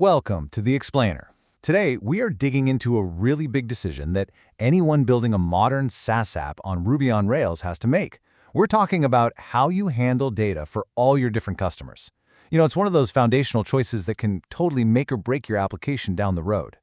Welcome to The Explainer. Today, we are digging into a really big decision that anyone building a modern SaaS app on Ruby on Rails has to make. We're talking about how you handle data for all your different customers. It's one of those foundational choices that can totally make or break your application down the road.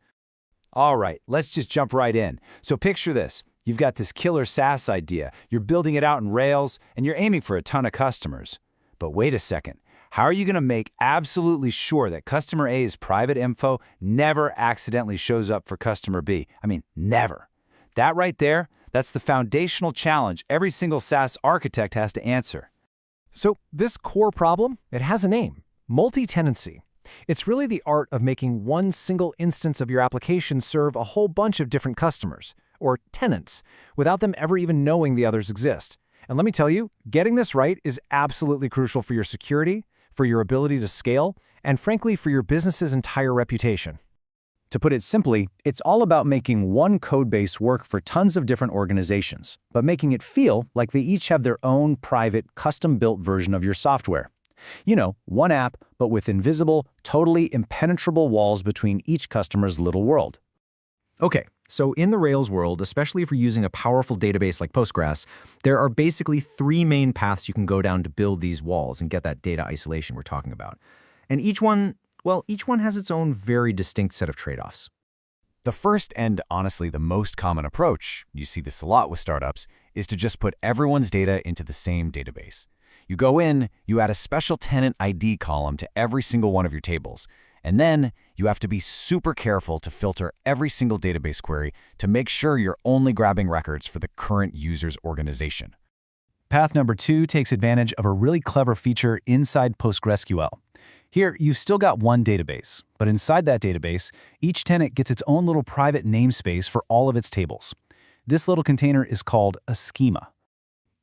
All right, let's just jump right in. So picture this. You've got this killer SaaS idea. You're building it out in Rails, and you're aiming for a ton of customers. But wait a second. How are you going to make absolutely sure that customer A's private info never accidentally shows up for customer B? I mean, never. That right there, that's the foundational challenge every single SaaS architect has to answer. So this core problem, it has a name, multi-tenancy. It's really the art of making one single instance of your application serve a whole bunch of different customers, or tenants, without them ever even knowing the others exist. And let me tell you, getting this right is absolutely crucial for your security, for your ability to scale, and frankly, for your business's entire reputation. To put it simply, it's all about making one code base work for tons of different organizations, but making it feel like they each have their own private, custom-built version of your software. One app, but with invisible, totally impenetrable walls between each customer's little world. Okay, so in the Rails world, especially if you're using a powerful database like Postgres, there are basically three main paths you can go down to build these walls and get that data isolation we're talking about. And each one has its own very distinct set of trade-offs. The first and honestly the most common approach, you see this a lot with startups, is to just put everyone's data into the same database. You go in, you add a special tenant ID column to every single one of your tables, and then you have to be super careful to filter every single database query to make sure you're only grabbing records for the current user's organization. Path number 2 takes advantage of a really clever feature inside PostgreSQL. Here, you've still got one database, but inside that database, each tenant gets its own little private namespace for all of its tables. This little container is called a schema.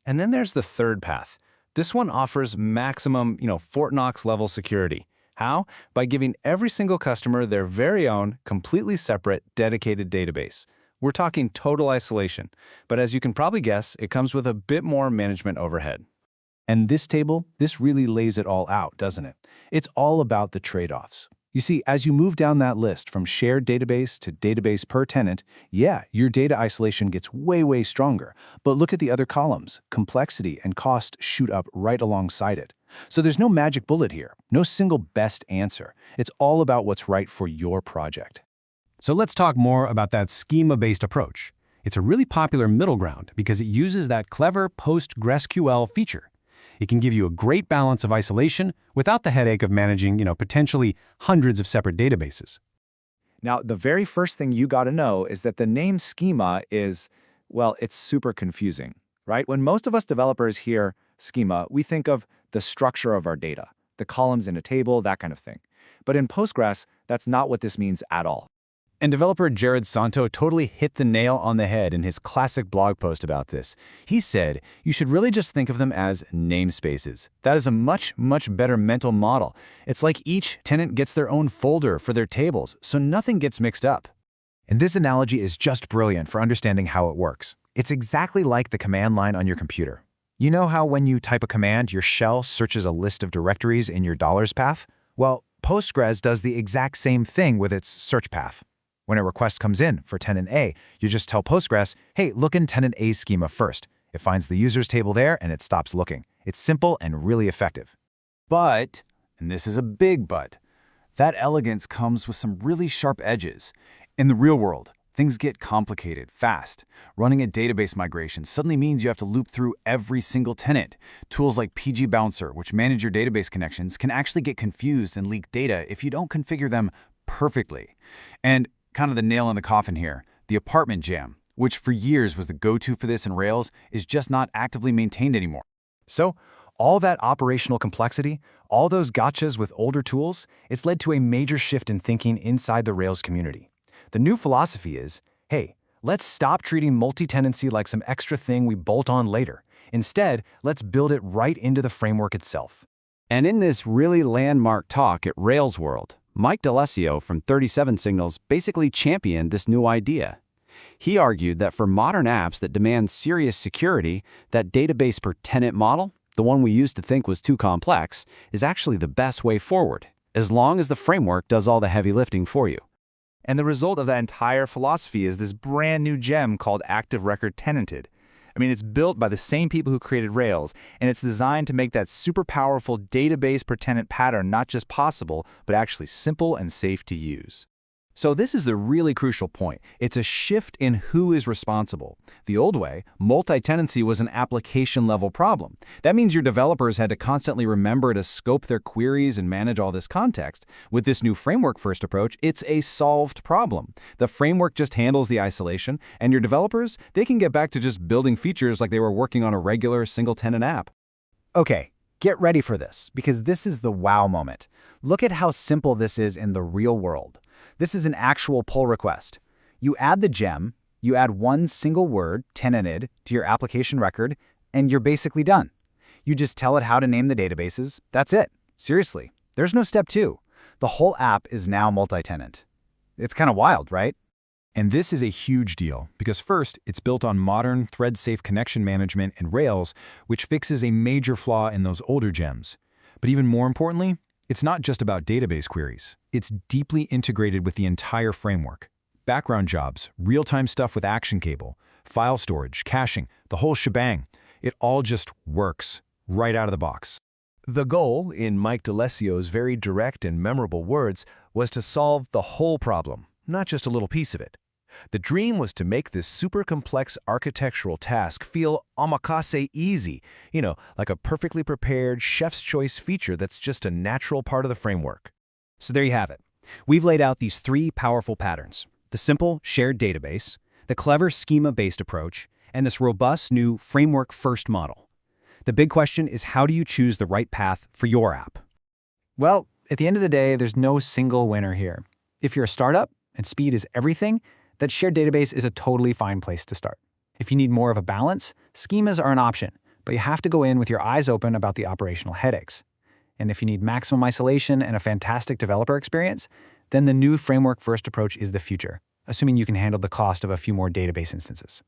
And then there's the third path. This one offers maximum, Fort Knox level security. How? By giving every single customer their very own, completely separate, dedicated database. We're talking total isolation, but as you can probably guess, it comes with a bit more management overhead. And this table, this really lays it all out, doesn't it? It's all about the trade-offs. You see, as you move down that list from shared database to database-per-tenant, your data isolation gets way stronger. But look at the other columns. Complexity and cost shoot up right alongside it. So there's no magic bullet here, no single best answer. It's all about what's right for your project. So let's talk more about that schema-based approach. It's a really popular middle ground because it uses that clever PostgreSQL feature. It can give you a great balance of isolation without the headache of managing, potentially hundreds of separate databases. Now, the very first thing you got to know is that the name schema is, it's super confusing, right? When most of us developers hear schema, we think of the structure of our data, the columns in a table, that kind of thing. But in Postgres, that's not what this means at all. And developer Jared Santo totally hit the nail on the head in his classic blog post about this. He said, you should really just think of them as namespaces. That is a much better mental model. It's like each tenant gets their own folder for their tables, so nothing gets mixed up. And this analogy is just brilliant for understanding how it works. It's exactly like the command line on your computer. You know how when you type a command, your shell searches a list of directories in your $path? Well, Postgres does the exact same thing with its search path. When a request comes in for tenant A, you just tell Postgres, hey, look in tenant A's schema first. It finds the user's table there and it stops looking. It's simple and really effective. But, and this is a big but, that elegance comes with some really sharp edges. In the real world, things get complicated fast. Running a database migration suddenly means you have to loop through every single tenant. Tools like PG Bouncer, which manage your database connections, can actually get confused and leak data if you don't configure them perfectly. And kind of the nail in the coffin here, the apartment jam, which for years was the go-to for this in Rails, is just not actively maintained anymore. So, all that operational complexity, all those gotchas with older tools, it's led to a major shift in thinking inside the Rails community. The new philosophy is, hey, let's stop treating multi-tenancy like some extra thing we bolt on later. Instead, let's build it right into the framework itself. And in this really landmark talk at Rails World, Mike D'Alessio from 37 Signals basically championed this new idea. He argued that for modern apps that demand serious security, that database-per-tenant model, the one we used to think was too complex, is actually the best way forward, as long as the framework does all the heavy lifting for you. And the result of that entire philosophy is this brand new gem called Active Record Tenanted. I mean, it's built by the same people who created Rails, and it's designed to make that super powerful database-per-tenant pattern not just possible, but actually simple and safe to use. So this is the really crucial point. It's a shift in who is responsible. The old way, multi-tenancy was an application-level problem. That means your developers had to constantly remember to scope their queries and manage all this context. With this new framework-first approach, it's a solved problem. The framework just handles the isolation, and your developers, they can get back to just building features like they were working on a regular single-tenant app. Okay, get ready for this, because this is the wow moment. Look at how simple this is in the real world. This is an actual pull request. You add the gem, you add one single word, tenanted, to your application record, and you're basically done. You just tell it how to name the databases. That's it. Seriously, there's no step 2. The whole app is now multi-tenant. It's kind of wild, right? And this is a huge deal, because first, it's built on modern, thread-safe connection management and Rails, which fixes a major flaw in those older gems. But even more importantly, it's not just about database queries. It's deeply integrated with the entire framework. Background jobs, real-time stuff with Action Cable, file storage, caching, the whole shebang. It all just works right out of the box. The goal, in Mike DeLesio's very direct and memorable words, was to solve the whole problem, not just a little piece of it. The dream was to make this super complex architectural task feel omakase easy, like a perfectly prepared chef's choice feature that's just a natural part of the framework. So there you have it. We've laid out these 3 powerful patterns: the simple shared database, the clever schema-based approach, and this robust new framework-first model. The big question is, how do you choose the right path for your app? Well, at the end of the day, there's no single winner here. If you're a startup and speed is everything, that shared database is a totally fine place to start. If you need more of a balance, schemas are an option, but you have to go in with your eyes open about the operational headaches. And if you need maximum isolation and a fantastic developer experience, then the new framework-first approach is the future, assuming you can handle the cost of a few more database instances.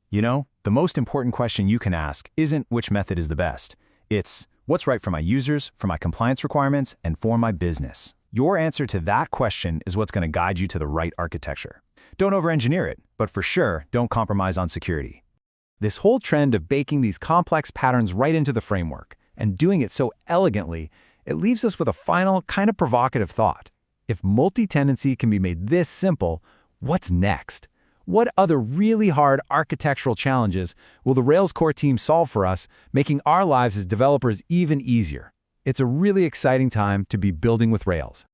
The most important question you can ask isn't which method is the best. It's what's right for my users, for my compliance requirements, and for my business. Your answer to that question is what's going to guide you to the right architecture. Don't over-engineer it, but for sure, don't compromise on security. This whole trend of baking these complex patterns right into the framework and doing it so elegantly, it leaves us with a final, kind of provocative thought. If multi-tenancy can be made this simple, what's next? What other really hard architectural challenges will the Rails core team solve for us, making our lives as developers even easier? It's a really exciting time to be building with Rails.